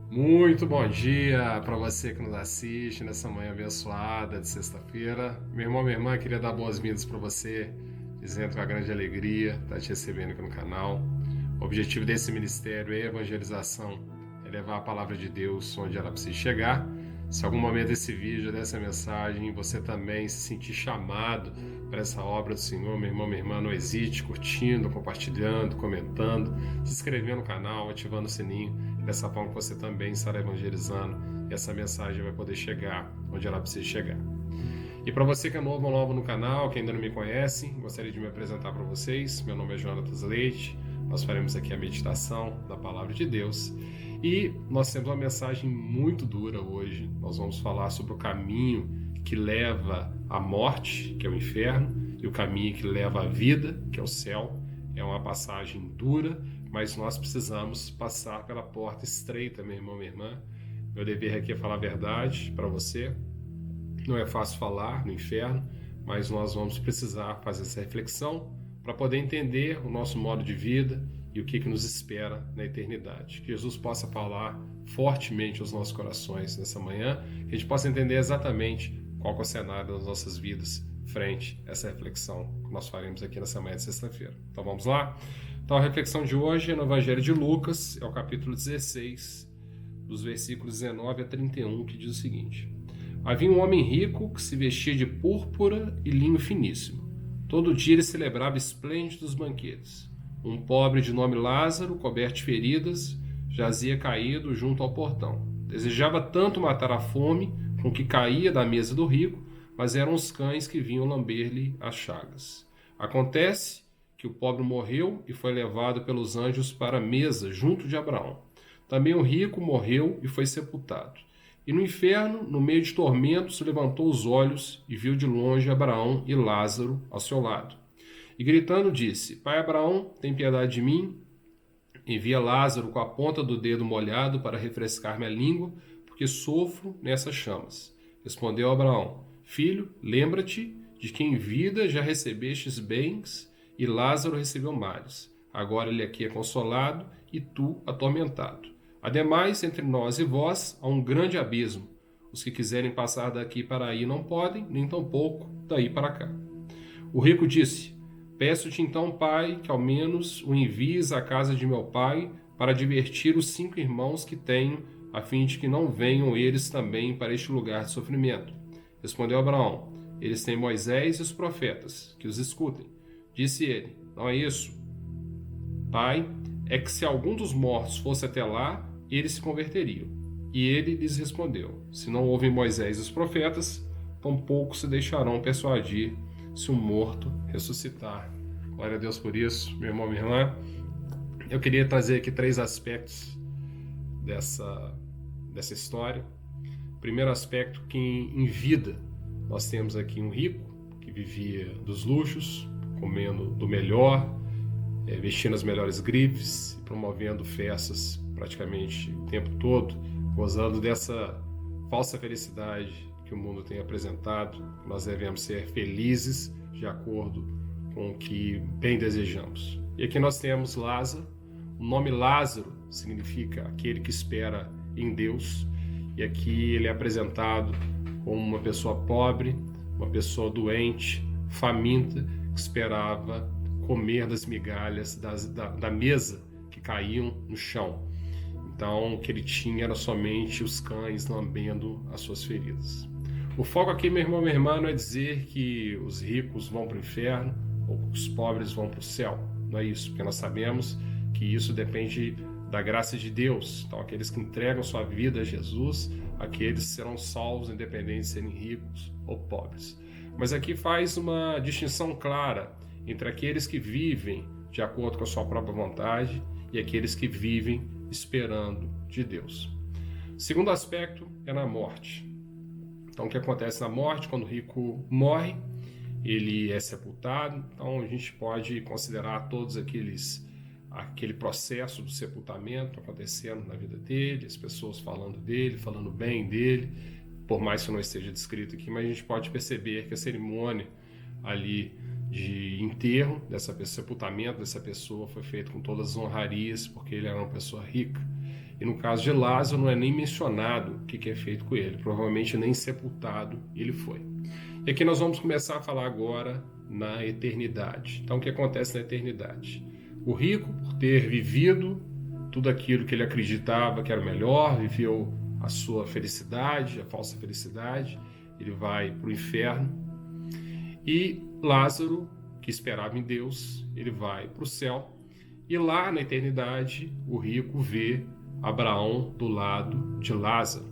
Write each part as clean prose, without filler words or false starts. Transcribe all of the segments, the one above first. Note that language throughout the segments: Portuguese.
Muito bom dia para você que nos assiste nessa manhã abençoada de sexta-feira. Meu irmão, minha irmã, queria dar boas-vindas para você, dizendo com a grande alegria estar te recebendo aqui no canal. O objetivo desse ministério é evangelização, é levar a palavra de Deus onde ela precisa chegar. Se algum momento desse vídeo, dessa mensagem, você também se sentir chamado para essa obra do Senhor, meu irmão, minha irmã, não hesite, curtindo, compartilhando, comentando, se inscrevendo no canal, ativando o sininho. Dessa forma você também estará evangelizando e essa mensagem vai poder chegar onde ela precisa chegar. E para você que é novo ou novo no canal, que ainda não me conhece, gostaria de me apresentar para vocês. Meu nome é Jonatas Leite. Nós faremos aqui a meditação da Palavra de Deus. E nós temos uma mensagem muito dura hoje. Nós vamos falar sobre o caminho que leva à morte, que é o inferno, e o caminho que leva à vida, que é o céu. É uma passagem dura, mas nós precisamos passar pela porta estreita, meu irmão, minha irmã. Meu dever aqui é falar a verdade para você. Não é fácil falar no inferno, mas nós vamos precisar fazer essa reflexão para poder entender o nosso modo de vida e o que nos espera na eternidade. Que Jesus possa falar fortemente aos nossos corações nessa manhã, que a gente possa entender exatamente qual é o cenário das nossas vidas frente a essa reflexão que nós faremos aqui nessa manhã de sexta-feira. Então vamos lá? Então a reflexão de hoje é no Evangelho de Lucas, é o capítulo 16, dos versículos 19 a 31, que diz o seguinte: Havia um homem rico que se vestia de púrpura e linho finíssimo. Todo dia ele celebrava esplêndidos banquetes. Um pobre de nome Lázaro, coberto de feridas, jazia caído junto ao portão. Desejava tanto matar a fome com que caía da mesa do rico, mas eram os cães que vinham lamber-lhe as chagas. Acontece que o pobre morreu e foi levado pelos anjos para a mesa junto de Abraão. Também o rico morreu e foi sepultado. E no inferno, no meio de tormentos, levantou os olhos e viu de longe Abraão e Lázaro ao seu lado. E gritando disse: Pai Abraão, tem piedade de mim. Envia Lázaro com a ponta do dedo molhado para refrescar minha língua, porque sofro nessas chamas. Respondeu Abraão: Filho, lembra-te de que em vida já recebestes bens e Lázaro recebeu males. Agora ele aqui é consolado e tu atormentado. Ademais, entre nós e vós há um grande abismo. Os que quiserem passar daqui para aí não podem, nem tampouco daí para cá. O rico disse: Peço-te então, pai, que ao menos o envies à casa de meu pai para divertir os 5 irmãos que tenho, a fim de que não venham eles também para este lugar de sofrimento. Respondeu Abraão: Eles têm Moisés e os profetas, que os escutem. Disse ele: Não é isso, pai, é que se algum dos mortos fosse até lá, eles se converteriam. E ele lhes respondeu: Se não ouvem Moisés e os profetas, tampouco se deixarão persuadir se um morto ressuscitar. Glória a Deus por isso, meu irmão, minha irmã. Eu queria trazer aqui 3 aspectos dessa história. Primeiro aspecto, que em vida nós temos aqui um rico que vivia dos luxos, comendo do melhor, vestindo as melhores grifes, promovendo festas praticamente o tempo todo, gozando dessa falsa felicidade que o mundo tem apresentado. Nós devemos ser felizes de acordo com o que bem desejamos. E aqui nós temos Lázaro. O nome Lázaro significa aquele que espera em Deus. E aqui ele é apresentado como uma pessoa pobre, uma pessoa doente, faminta, que esperava comer das migalhas da mesa que caíam no chão. Então, o que ele tinha era somente os cães lambendo as suas feridas. O foco aqui, meu irmão, minha irmã, não é dizer que os ricos vão para o inferno ou que os pobres vão para o céu. Não é isso, porque nós sabemos que isso depende da graça de Deus. Então, aqueles que entregam sua vida a Jesus, aqueles serão salvos, independente de serem ricos ou pobres. Mas aqui faz uma distinção clara entre aqueles que vivem de acordo com a sua própria vontade e aqueles que vivem esperando de Deus. O segundo aspecto é na morte. Então, o que acontece na morte? Quando o rico morre, ele é sepultado. Então, a gente pode considerar todos aquele processo do sepultamento acontecendo na vida dele, as pessoas falando dele, falando bem dele, por mais que não esteja descrito aqui, mas a gente pode perceber que a cerimônia ali de enterro dessa pessoa, sepultamento dessa pessoa foi feito com todas as honrarias, porque ele era uma pessoa rica. E no caso de Lázaro não é nem mencionado o que é feito com ele, provavelmente nem sepultado ele foi. E aqui nós vamos começar a falar agora na eternidade. Então o que acontece na eternidade? O rico, por ter vivido tudo aquilo que ele acreditava que era o melhor, viveu a sua felicidade, a falsa felicidade, ele vai para o inferno. E Lázaro, que esperava em Deus, ele vai para o céu. E lá na eternidade, o rico vê Abraão do lado de Lázaro.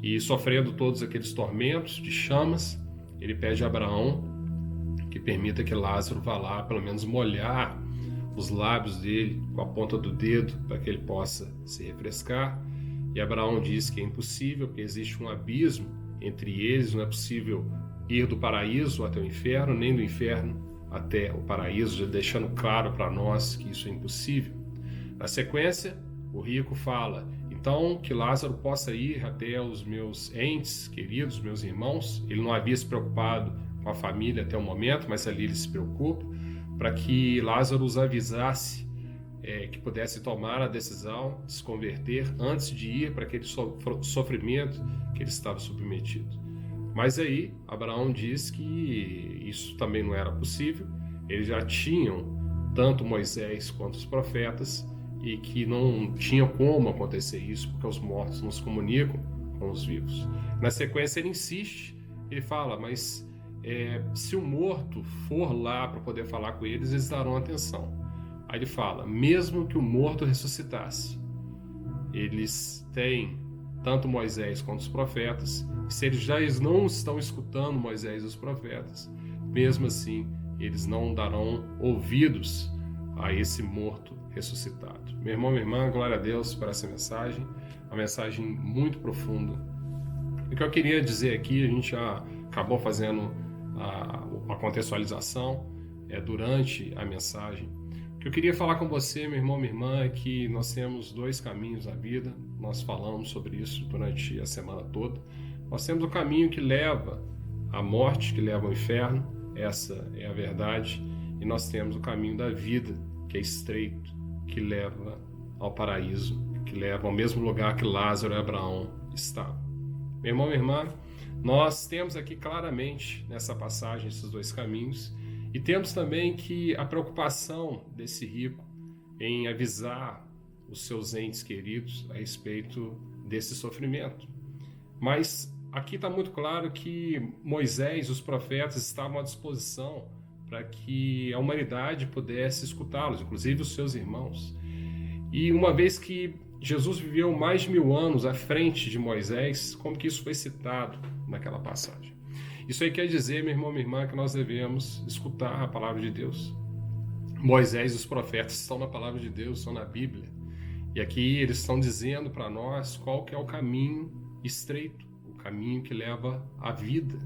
E sofrendo todos aqueles tormentos de chamas, ele pede a Abraão que permita que Lázaro vá lá, pelo menos molhar os lábios dele com a ponta do dedo, para que ele possa se refrescar. E Abraão diz que é impossível, porque existe um abismo entre eles, não é possível ir do paraíso até o inferno, nem do inferno até o paraíso, já deixando claro para nós que isso é impossível. Na sequência, o rico fala, então, que Lázaro possa ir até os meus entes queridos, meus irmãos. Ele não havia se preocupado com a família até o momento, mas ali ele se preocupa, para que Lázaro os avisasse que pudesse tomar a decisão de se converter antes de ir para aquele sofrimento que ele estava submetido. Mas aí Abraão diz que isso também não era possível, eles já tinham tanto Moisés quanto os profetas e que não tinha como acontecer isso, porque os mortos não se comunicam com os vivos. Na sequência ele insiste, ele fala, mas se o morto for lá para poder falar com eles, eles darão atenção. Aí ele fala, mesmo que o morto ressuscitasse, eles têm tanto Moisés quanto os profetas, e se eles não estão escutando Moisés e os profetas, mesmo assim, eles não darão ouvidos a esse morto ressuscitado. Meu irmão, minha irmã, glória a Deus por essa mensagem, uma mensagem muito profunda. O que eu queria dizer aqui, a gente já acabou fazendo a contextualização durante a mensagem. O que eu queria falar com você, meu irmão, minha irmã, é que nós temos dois caminhos na vida, nós falamos sobre isso durante a semana toda. Nós temos o caminho que leva à morte, que leva ao inferno, essa é a verdade, e nós temos o caminho da vida, que é estreito, que leva ao paraíso, que leva ao mesmo lugar que Lázaro e Abraão estavam. Meu irmão, minha irmã, nós temos aqui claramente nessa passagem esses dois caminhos, e temos também que a preocupação desse rico em avisar os seus entes queridos a respeito desse sofrimento. Mas aqui está muito claro que Moisés e os profetas estavam à disposição para que a humanidade pudesse escutá-los, inclusive os seus irmãos. E uma vez que Jesus viveu mais de 1000 anos à frente de Moisés, como que isso foi citado naquela passagem? Isso aí quer dizer, meu irmão, minha irmã, que nós devemos escutar a palavra de Deus. Moisés e os profetas estão na palavra de Deus, estão na Bíblia. E aqui eles estão dizendo para nós qual que é o caminho estreito, o caminho que leva à vida.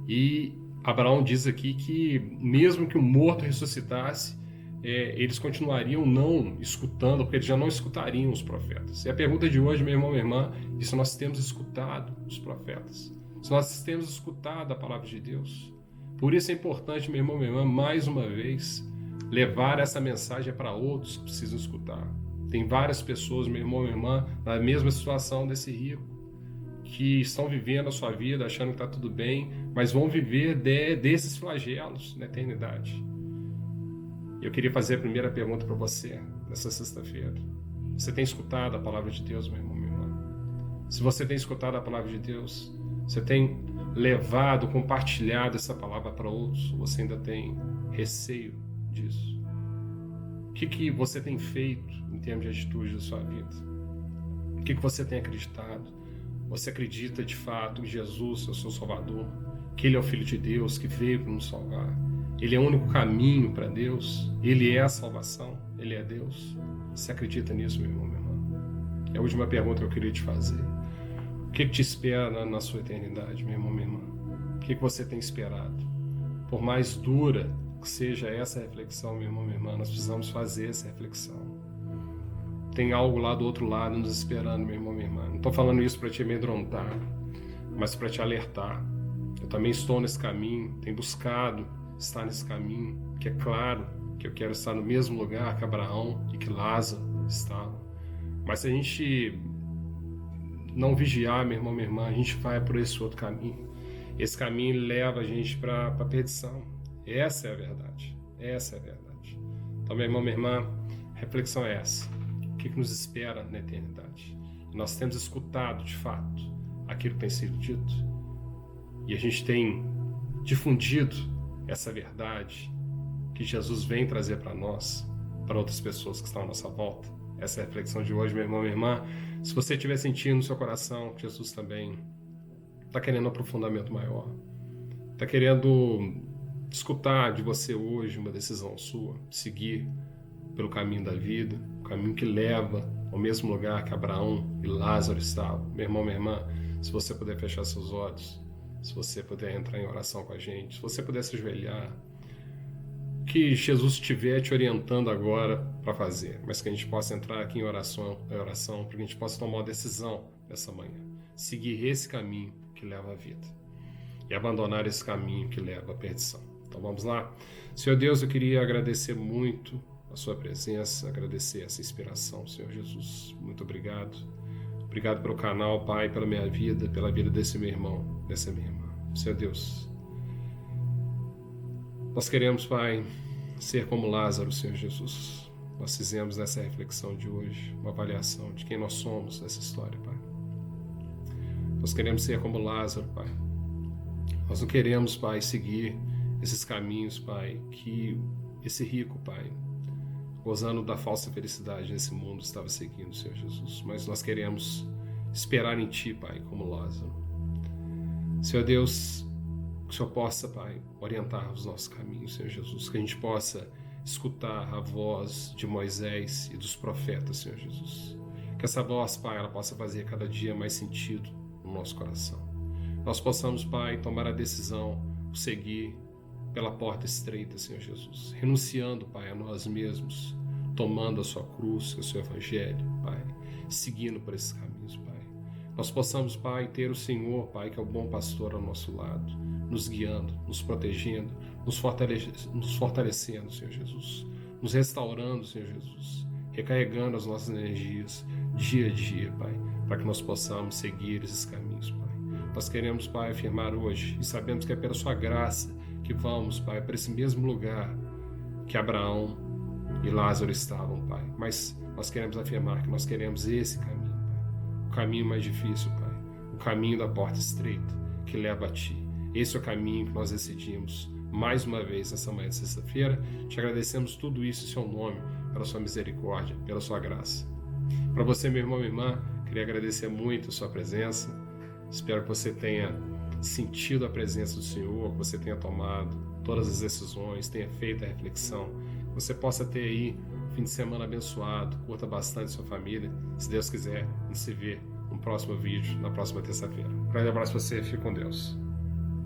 E Abraão diz aqui que mesmo que o morto ressuscitasse, eles continuariam não escutando, porque eles já não escutariam os profetas. E a pergunta de hoje, meu irmão, minha irmã, é se nós temos escutado os profetas, se nós temos escutado a palavra de Deus. Por isso é importante, meu irmão, minha irmã, mais uma vez, levar essa mensagem para outros que precisam escutar. Tem várias pessoas, meu irmão, minha irmã, na mesma situação desse rico, que estão vivendo a sua vida achando que está tudo bem, mas vão viver desses flagelos na eternidade. Eu queria fazer a primeira pergunta para você nessa sexta-feira. Você tem escutado a palavra de Deus, meu irmão, minha irmã? Se você tem escutado a palavra de Deus, você tem levado, compartilhado essa palavra para outros, ou você ainda tem receio disso? O que você tem feito em termos de atitude da sua vida? O que você tem acreditado? Você acredita de fato em Jesus, o seu Salvador? Que Ele é o Filho de Deus, que veio para nos salvar? Ele é o único caminho para Deus? Ele é a salvação? Ele é Deus? Você acredita nisso, meu irmão, minha irmã? É a última pergunta que eu queria te fazer. O que te espera na sua eternidade, meu irmão, minha irmã? O que você tem esperado? Por mais dura que seja essa reflexão, meu irmão, minha irmã, nós precisamos fazer essa reflexão. Tem algo lá do outro lado nos esperando, meu irmão, minha irmã. Não estou falando isso para te amedrontar, mas para te alertar. Eu também estou nesse caminho, tenho buscado estar nesse caminho, que é claro que eu quero estar no mesmo lugar que Abraão e que Lázaro estavam. Mas se a gente não vigiar, meu irmão, minha irmã, a gente vai por esse outro caminho. Esse caminho leva a gente para a perdição. Essa é a verdade. Essa é a verdade. Então, meu irmão, minha irmã, a reflexão é essa. O que nos espera na eternidade? Nós temos escutado, de fato, aquilo que tem sido dito. E a gente tem difundido essa verdade que Jesus vem trazer para nós, para outras pessoas que estão à nossa volta. Essa é a reflexão de hoje, meu irmão, minha irmã. Se você estiver sentindo no seu coração que Jesus também está querendo um aprofundamento maior, está querendo escutar de você hoje uma decisão sua, seguir pelo caminho da vida, o caminho que leva ao mesmo lugar que Abraão e Lázaro estavam. Meu irmão, minha irmã, se você puder fechar seus olhos, se você puder entrar em oração com a gente, se você puder se ajoelhar, que Jesus estiver te orientando agora para fazer, mas que a gente possa entrar aqui em oração, para que a gente possa tomar uma decisão nessa manhã, seguir esse caminho que leva à vida e abandonar esse caminho que leva à perdição. Então vamos lá. Senhor Deus, eu queria agradecer muito a sua presença, agradecer essa inspiração, Senhor Jesus. Muito obrigado. Obrigado pelo canal, Pai, pela minha vida, pela vida desse meu irmão, dessa minha irmã. Senhor Deus, nós queremos, Pai, ser como Lázaro, Senhor Jesus. Nós fizemos nessa reflexão de hoje uma avaliação de quem nós somos nessa história, Pai. Nós queremos ser como Lázaro, Pai. Nós não queremos, Pai, seguir esses caminhos, Pai, que esse rico, Pai, gozando da falsa felicidade nesse mundo, estava seguindo, Senhor Jesus. Mas nós queremos esperar em Ti, Pai, como Lázaro. Senhor Deus, que o Senhor possa, Pai, orientar os nossos caminhos, Senhor Jesus. Que a gente possa escutar a voz de Moisés e dos profetas, Senhor Jesus. Que essa voz, Pai, ela possa fazer cada dia mais sentido no nosso coração. Nós possamos, Pai, tomar a decisão de seguir pela porta estreita, Senhor Jesus, renunciando, Pai, a nós mesmos, tomando a sua cruz, o seu evangelho, Pai, seguindo por esses caminhos, Pai. Nós possamos, Pai, ter o Senhor, Pai, que é o bom pastor ao nosso lado, nos guiando, nos protegendo, nos fortalecendo, Senhor Jesus, nos restaurando, Senhor Jesus, recarregando as nossas energias dia a dia, Pai, para que nós possamos seguir esses caminhos, Pai. Nós queremos, Pai, afirmar hoje, e sabemos que é pela sua graça que vamos, Pai, para esse mesmo lugar que Abraão e Lázaro estavam, Pai. Mas nós queremos afirmar que nós queremos esse caminho, Pai. O caminho mais difícil, Pai. O caminho da porta estreita que leva a Ti. Esse é o caminho que nós decidimos mais uma vez nessa manhã de sexta-feira. Te agradecemos tudo isso em Seu nome, pela Sua misericórdia, pela Sua graça. Para você, meu irmão, minha irmã, queria agradecer muito a sua presença. Espero que você tenha sentido a presença do Senhor, que você tenha tomado todas as decisões, tenha feito a reflexão, que você possa ter aí um fim de semana abençoado, curta bastante sua família. Se Deus quiser, a gente se vê no próximo vídeo, na próxima terça-feira. Um grande abraço para você, fique com Deus.